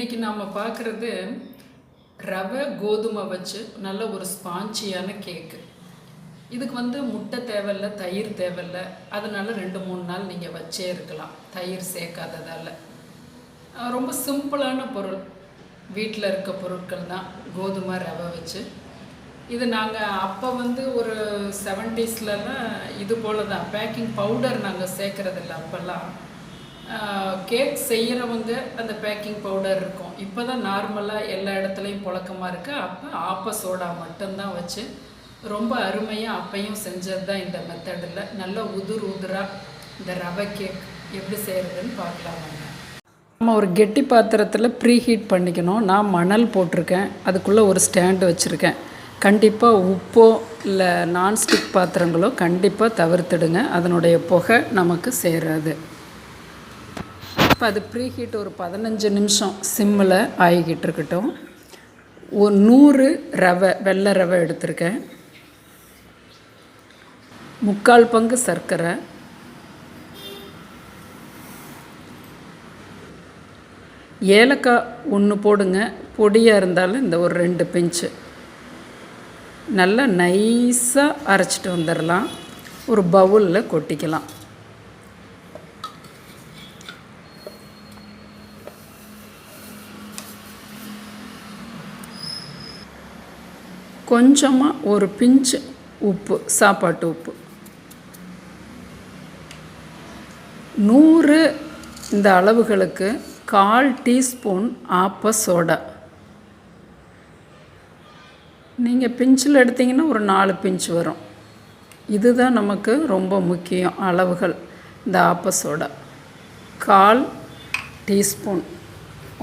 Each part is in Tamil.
இன்றைக்கி நாம் பார்க்குறது ரவை கோதுமை வச்சு நல்ல ஒரு ஸ்பாஞ்சியான கேக்கு. இதுக்கு முட்டை தேவையில்லை, தயிர் தேவையில்லை. அதனால் 2-3 நாள் நீங்கள் வச்சே இருக்கலாம், தயிர் சேர்க்காததால். ரொம்ப சிம்பிளான பொருள், வீட்டில் இருக்க பொருட்கள் தான். கோதுமை ரவை வச்சு இது நாங்கள் அப்போ ஒரு 70ஸ்லலாம் இது போல் தான் பேக்கிங் பவுடர் நாங்கள் சேர்க்குறதில்ல. அப்போல்லாம் கேக் செய்கிறவங்க அந்த பேக்கிங் பவுடர் இருக்கும். இப்போ தான் நார்மலாக எல்லா இடத்துலையும் புழக்கமாக இருக்குது. அப்போ ஆப்ப சோடா மட்டும்தான் வச்சு ரொம்ப அருமையாக அப்பையும் செஞ்சது தான் இந்த மெத்தடில். நல்லா உதிராக இந்த ரவை கேக் எப்படி செய்கிறதுன்னு பார்க்கலாமாங்க. நம்ம ஒரு கெட்டி பாத்திரத்தில் ப்ரீ ஹீட் பண்ணிக்கணும். நான் மணல் போட்டிருக்கேன், அதுக்குள்ளே ஒரு ஸ்டாண்டு வச்சுருக்கேன். கண்டிப்பாக உப்போ இல்லை நான்ஸ்டிக் பாத்திரங்களோ கண்டிப்பாக தவிர்த்துடுங்க, அதனுடைய புகை நமக்கு சேராது. இப்போ அது ப்ரீ ஹீட் ஒரு 15 நிமிஷம் சிம்மில் ஆகிக்கிட்டு இருக்கட்டும். ஒரு 100 ரவை, வெள்ளை ரவை எடுத்திருக்கேன். 3/4 பங்கு சர்க்கரை, ஏலக்காய் 1 போடுங்க, பொடியாக இருந்தாலும் இந்த ஒரு 2 பிஞ்சு. நல்லா நைஸாக அரைச்சிட்டு வந்துடலாம். ஒரு பவுலில் கொட்டிக்கலாம். கொஞ்சமாக ஒரு பிஞ்சு உப்பு, சாப்பாட்டு உப்பு. 100 இந்த அளவுகளுக்கு 1/4 டீஸ்பூன் ஆப்ப சோடா. நீங்கள் பிஞ்சில் எடுத்திங்கன்னா ஒரு 4 பிஞ்சு வரும். இதுதான் நமக்கு ரொம்ப முக்கியம் அளவுகள். இந்த ஆப்ப சோடா 1/4 டீஸ்பூன்.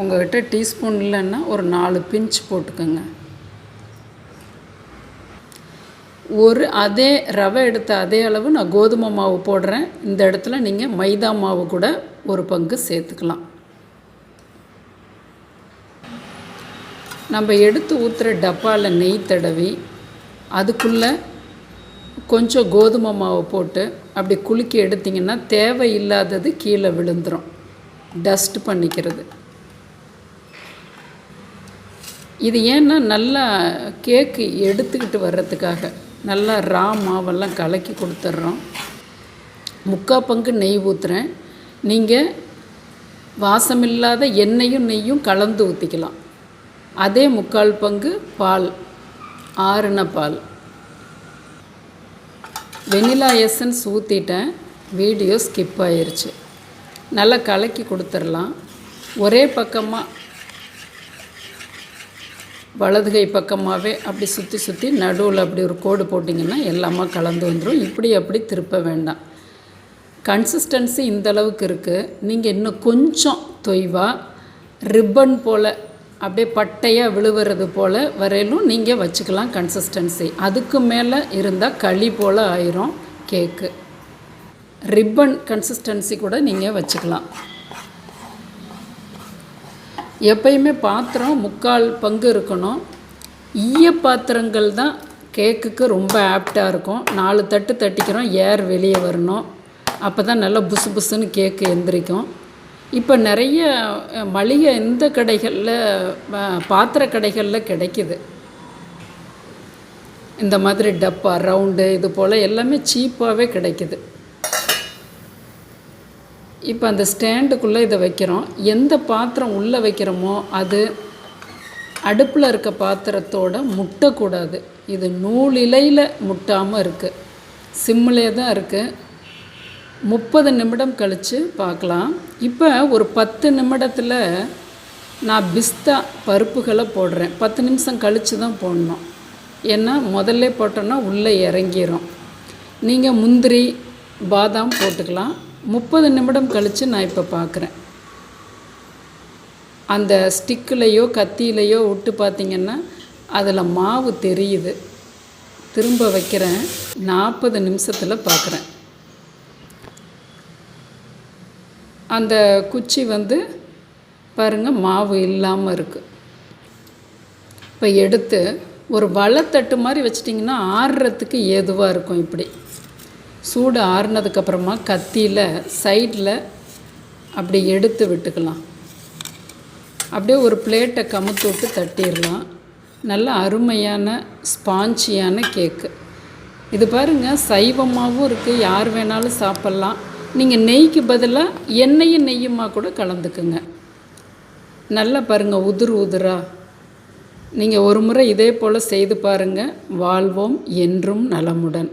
உங்கள்கிட்ட டீஸ்பூன் இல்லைன்னா ஒரு 4 பிஞ்சு போட்டுக்கோங்க. அதே ரவை எடுத்த அதே அளவு நான் கோதுமை மாவு போடுறேன். இந்த இடத்துல நீங்கள் மைதா மாவு கூட 1 பங்கு சேர்த்துக்கலாம். நம்ம எடுத்து ஊற்றுற டப்பாவில் நெய் தடவி அதுக்குள்ளே கொஞ்சம் கோதுமை மாவு போட்டு அப்படி குலுக்கி எடுத்திங்கன்னா தேவையில்லாதது கீழே விழுந்துடும். டஸ்ட் பண்ணிக்கிறது. இது ஏன்னா நல்லா கேக்கு எடுத்துக்கிட்டு வர்றதுக்காக நல்லா ரா மாவெல்லாம் கலக்கி கொடுத்துட்றோம். 3/4 பங்கு நெய் ஊற்றுறேன். நீங்கள் வாசமில்லாத எண்ணெயும் நெய்யும் கலந்து ஊற்றிக்கலாம். அதே 3/4 பங்கு பால், ஆறுன பால். வெனிலா எசன்ஸ் ஊற்றிட்டேன், வீடியோ ஸ்கிப் ஆயிடுச்சு. நல்லா கலக்கி கொடுத்துடலாம். ஒரே பக்கமாக வலதுகை பக்கமாகவே அப்படி சுற்றி நடுவில் அப்படி ஒரு கோடு போட்டிங்கன்னா எல்லாமே கலந்து வந்துடும். இப்படி அப்படி திருப்ப வேண்டாம். கன்சிஸ்டன்சி இந்தளவுக்கு இருக்குது. நீங்கள் இன்னும் கொஞ்சம் தொய்வாக ரிப்பன் போல் அப்படியே பட்டையாக விழுவுறது போல் வரையிலும் நீங்கள் வச்சுக்கலாம் கன்சிஸ்டன்சி. அதுக்கு மேலே இருந்தால் களி போல் ஆயிரும் கேக்கு. ரிப்பன் கன்சிஸ்டன்சி கூட நீங்கள் வச்சுக்கலாம். எப்பயுமே பாத்திரம் 3/4 பங்கு இருக்கணும். ஈய பாத்திரங்கள் தான் கேக்குக்கு ரொம்ப ஆப்டாக இருக்கும். 4 தட்டு தட்டிக்கிறோம், ஏர் வெளியே வரணும். அப்போ தான் நல்லா புசு புசுன்னு கேக்கு எந்திரிக்கும். இப்போ நிறைய மளிகை இந்த கடைகளில், பாத்திர கடைகளில் கிடைக்கிது. இந்த மாதிரி டப்பா ரவுண்டு இது போல் எல்லாமே சீப்பாகவே கிடைக்கிது. இப்போ அந்த ஸ்டாண்டுக்குள்ளே இதை வைக்கிறோம். எந்த பாத்திரம் உள்ளே வைக்கிறோமோ அது அடுப்பில் இருக்க பாத்திரத்தோடு முட்டக்கூடாது. இது நூல் இலையில் முட்டாமல் இருக்குது, சிம்மிலே தான் இருக்குது. 30 நிமிடம் கழித்து பார்க்கலாம். இப்போ ஒரு 10 நிமிடத்தில் நான் பிஸ்தா பருப்புகளை போடுறேன். 10 நிமிஷம் கழித்து தான் போடணும், ஏன்னா முதல்ல போட்டோன்னா உள்ளே இறங்கிடும். நீங்கள் முந்திரி பாதாம் போட்டுக்கலாம். 30 நிமிடம் கழித்து நான் இப்போ பார்க்குறேன். அந்த ஸ்டிக்கிலையோ கத்தியிலையோ விட்டு பார்த்திங்கன்னா அதில் மாவு தெரியுது. திரும்ப வைக்கிறேன். 40 நிமிஷத்தில் பார்க்குறேன். அந்த குச்சி பாருங்கள் மாவு இல்லாமல் இருக்குது. இப்போ எடுத்து ஒரு வலைத்தட்டு மாதிரி வச்சிட்டிங்கன்னா ஆறுறதுக்கு ஏதுவாக இருக்கும். இப்படி சூடு ஆறுனதுக்கப்புறமா கத்தியில் சைடில் அப்படி எடுத்து விட்டுக்கலாம். அப்படியே ஒரு பிளேட்டை கமுத்து விட்டு தட்டிடலாம். நல்ல அருமையான ஸ்பாஞ்சியான கேக்கு. இது பாருங்கள், சைவமாகவும் இருக்குது, யார் வேணாலும் சாப்பிட்லாம். நீங்கள் நெய்க்கு பதிலாக எண்ணெயும் நெய்யுமா கூட கலந்துக்குங்க. நல்லா பாருங்கள், உதிர் உதிராக. நீங்கள் ஒரு முறை இதே போல் செய்து பாருங்கள். வாழ்வோம் என்றும் நலமுடன்.